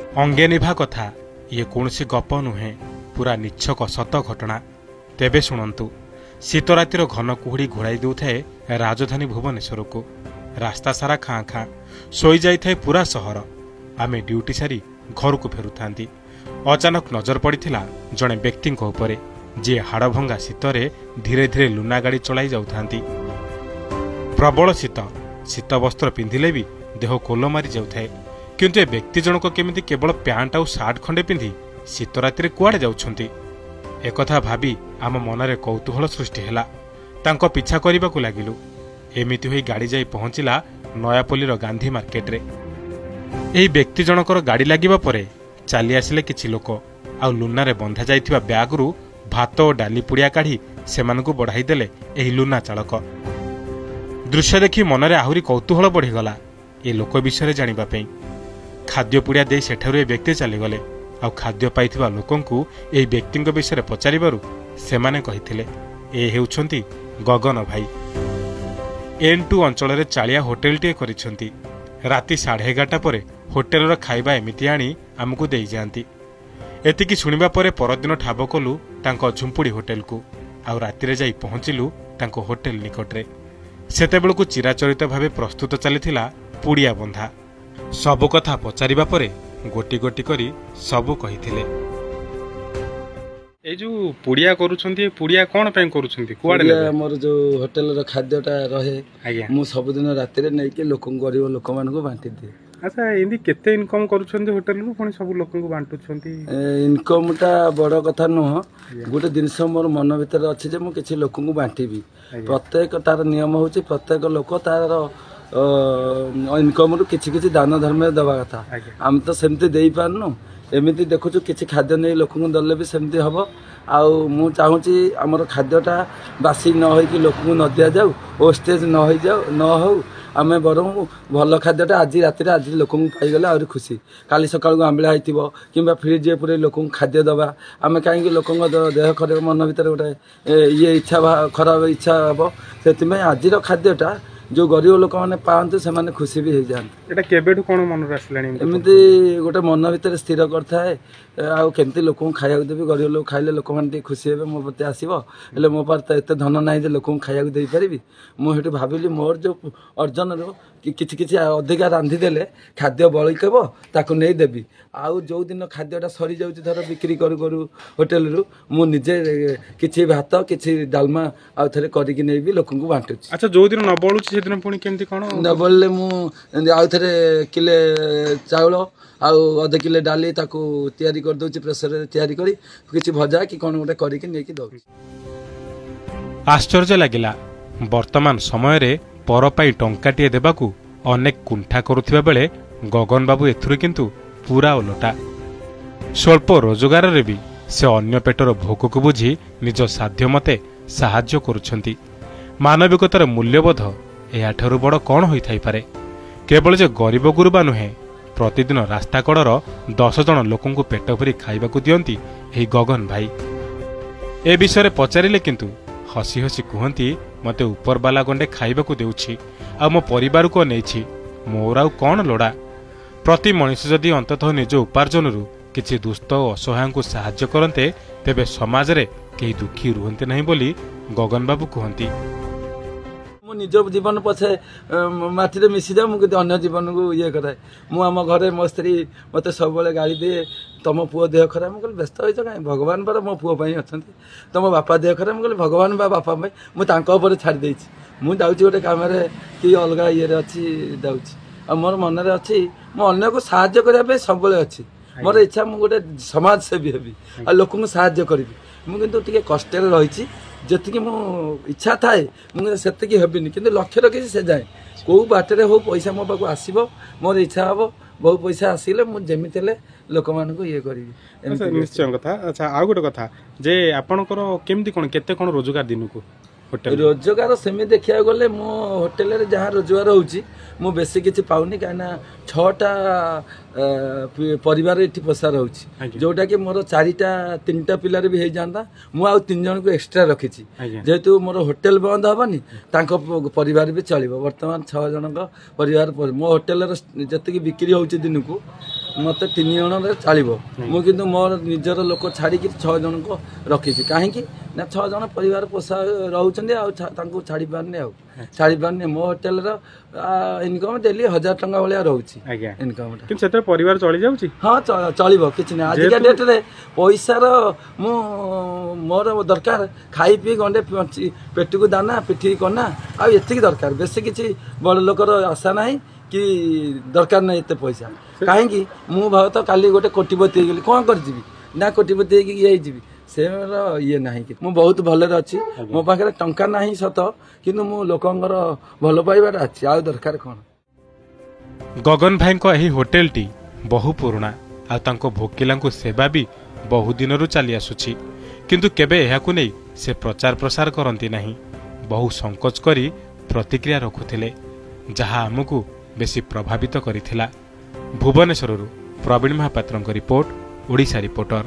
अंगे निभा कथा ये कौनसी गप नुहे पूरा निछक सत घटना। तेबे शुणु शीत रातिर घन कुहुड़ी घोड़ाई देउथाए राजधानी भुवनेश्वर को। रास्ता सारा खाँ खाँ शोई जाइए पूरा सहर। आमे ड्यूटी सारी घर को फेरुथांती। अचानक नजर पड़िथिला जड़े व्यक्ति उपरे जी हाड़भंगा शीतरे धीरे धीरे लुना गाड़ी चलाई जाउथांती। प्रबल शीत शीत वस्त्र पिंधिले भी देह कोल मारी जाउथाए। किंतु ए व्यक्ति जनक केमिति केवल पैंट आउ सार्ट खंडे पिंधि शीत राति कुआड़े जाउछंती एकथा भाबी आम मनरे कौतूहल सृष्टि हैला। तांको पिछा करबाकू लागिलु। एमिति होई गाड़ी जाई पहुंचिला नयापल्लीर गांधी मार्केट रे। एही व्यक्ति जनकर गाड़ी लागिबा परे चाली आसिले किछि लोक आउ लुनारे बंधा जाइथिबा ब्यागरू भात और डाली पुड़िया काढ़ी सेमानकू बढ़ाई देले एही लुना चालक। दृश्य देखि मनरे आहुरी कौतूहल बढ़ीगला ए लोक विषय जानिबा पई। खाद्य पुड़िया दे सेठारु ए व्यक्ति चलीगले आउ खाद्य पाइथिबा लोकंकू एही व्यक्ति विषय पचारिबारु सेमाने कहिथिले ए हेउछंती गगन भाई। N2 अंचल चालिया होटेल टे करिछंती। राति 11:30 परे होटेलर खाइबा एमिति आनी आमको देई जांती। एतिकी सुनिबा परे परदिन ठाब कलु तांको झुंपुड़ी होटेल को आउ रातिरे जाई पहुंचिलु तांको होटेल निकटरे। सेतेबेलकू चिराचरित भावे प्रस्तुत चलीथिला पुड़िया बंधा। सबु कथा पचारिबा परे गोटी गोटी करी सबु कहिथिले। ए जो पुड़िया करूछंती पुड़िया कोन पे करूछंती कुआडे ले हमर जो होटेल रो खाद्यटा रहे मु सब दिन राति रे नै के लोक गरीब लोक मान को बांटी दे। अच्छा इंदी केते इनकम करूछंती होटेल को कोन सब लोक को बांटुछंती। इनकमटा बड़ कथा न गोटे जिनस मोर मन भीतर अछि जे मु किछि लोक को बांटीबी। प्रत्येक तार नियम होछि प्रत्येक लोक तार इनकम रु किछि किछि दान धर्म दबा कथा। हम तो सेमती देई पारनु एमिति देखुछु किछि खाद्य नै लोक को दल्ले भी सेमती हबो। आउ मु चाहूची हमर खाद्यटा बासी न होई कि लोक को न दिया जाऊ ओ स्टेज न होई जाऊ न हो आमे बरम भल खाद्यटा आज राति रे आज लोक को पाई गले और खुशी। काली सकाळ को आंबळा आइतिबो किबा फ्रिज जे पुरे लोक को खाद्य दबा आमे काहे कि लोक को देह खरे मन भीतर गोटे ये इच्छा खराब इच्छा हबो। सेति में आज रो खाद्यटा जो गरीब लोक मैंने पाते से माने खुशी भी हो जाते। केबेठु कोन मन आसलानी एमती गोटे मन भीतर स्थिर करथाए आउ केमती लोक खाया देवी गरीब लोक खाइले लोक मैंने खुशी हे मो प्रति आसो हेल्ले मो पार तो एत धन ना जे लोक खाया दे पारि मुझे भाविली मोर जो अर्जन रो किछि किछि अधिका रांधिदेले खाद्य बलिकब ताकू नहीं देवी। आउ जो दिन खाद्यटा सरी जाउछि धर बिक्री करू करू होटेल रु मु निजे किछि भात किछि डालमा आउ थरे करिकि नेबी लोक को बांटुछि। अच्छा जो दिन न बळुछि से दिन पुणी केमती कोन न बळले मु आउ थरे किले चाउल आउ अध किले डाली ताकू तयारी कर दोछि प्रेशर रे तयारी करी किछि भजा कि कोन गोटे करिकि नेकी दउ। आश्चर्य लागिला वर्तमान समय रे पर पाई टंकाटिए देबाकू अनेक कुंठा करुथिबा बेले गगन बाबू एथुरे किंतु पूरा ओलटा। स्वल्प रोजगार रे भी से अन्य पेटर भोक को बुझी निज साध्य मते साहाय्य करुछंती। मानविकतार मूल्यबोध एठारु बड़ कौन होई थाई पारे। केवल जे गरीब गुरुबा नुहे प्रतिदिन रास्ता कड़र 10 जन लोकंकु पेट भरी खाइबाकू दियंती एही गगन भाई। ए विषय पचारिले किंतु हसी हसी कहती मते ऊपर बाला गंडे खाइबाकू देउछि आ मो परिवार को नेछि मोर आउ कौन लोड़ा। प्रति मनुष्य जदि अंततः निज उपार्जन रु किछि दुष्ट और असहाय को साहाय्य करते तेबे समाज रे केही दुखी रुहंते नहीं बोली गगन बाबू कहती। मु निज जीवन पछे माटी रे मिसी जा मु अन्य जीवन को ये कराए। मु आम घरे मो स्त्री मते सब बेले गाली दे तुम पुओ देह खराब मुझे व्यस्त हो कहीं भगवान पर मो पुओ अच्छा तुम बापा देह खराब मुझे भगवान बा बापा मुझे छाड़ी मुझे जाऊँगी गोटे कम कि अलग ये अच्छी जाऊँगी आ मोर मन में अच्छी मुझे को साहाय्य करने सब अच्छी मोर इच्छा मुझे गोटे समाज सेवी हेबी आ लोक साहाय्य करी मुझे कष्ट रही जी मो इच्छा थाए मुझे हेबिनी कि लक्ष्य रखी से जाए कौ बाटे हो पैसा मो पाक आसो मोर इच्छा हम बहुत पैसा आसिले मुझे लोक मान ये करी निश्चय कथा। अच्छा आउ गोटे कथा जे आपणकर केमती कोन केते कोन रोजगार दिन को रोजगार सेमि देखा गले मो होटेल रे जहाँ रोजगार होची मु बेसी किछि पाउनी काना 6टा परिवार एठी पसार होची जोटा कि मोर 3टा पिलार भी हे जांदा मु आ 3 जन को एक्स्ट्रा रखिछि जेहेतु मोर होटेल बंद हबनी तांको परिवार भी चलिबो। वर्तमान 6 जन का परिवार मो होटेल रे जति कि बिक्री होची दिन को मत 3 जन चलो मुझे मोर निजर लोक छाड़ी 6 जन को रखी कहीं ना 6 जन परिवार पोषा रोचे छाड़ी पारनी छाड़ी पारनी मो होटेल इनकम डेली 1000 टंका भाया रोचे इनकम परिवार चली जाऊँ हाँ चलो कि ना आजिका डेट रे पैसार मु मोर दरकार खाई पी गंडे पेट को दाना पिठी कना आती दरकार बेसी किसी बड़ लोकर आशा ना कि दरकार ना एत पैसा कहीं मु भाव तो काली गोटे कोटिपति गली कौन कर ना कोटिपति ये से ये ना कि मु बहुत भलरे अच्छी मो पाखे टंका ना सत कि मु लोकंर भल पाइबार अच्छी आ दरकार कौन। गगन भाई यही होटेल टी बहु पुराणा आ भोकिला सेवा भी बहु दिन चली आसुछि किंतु केबे एहाकु नै से प्रचार प्रसार करती नहीं बहु संकोच करी प्रतिक्रिया रखुथिले जहा आमको बेसी प्रभावित करिथिला। भुवनेश्वरରୁ प्रवीण महापात्रଙ୍କ रिपोर्ट ओडिशा रिपोर्टर।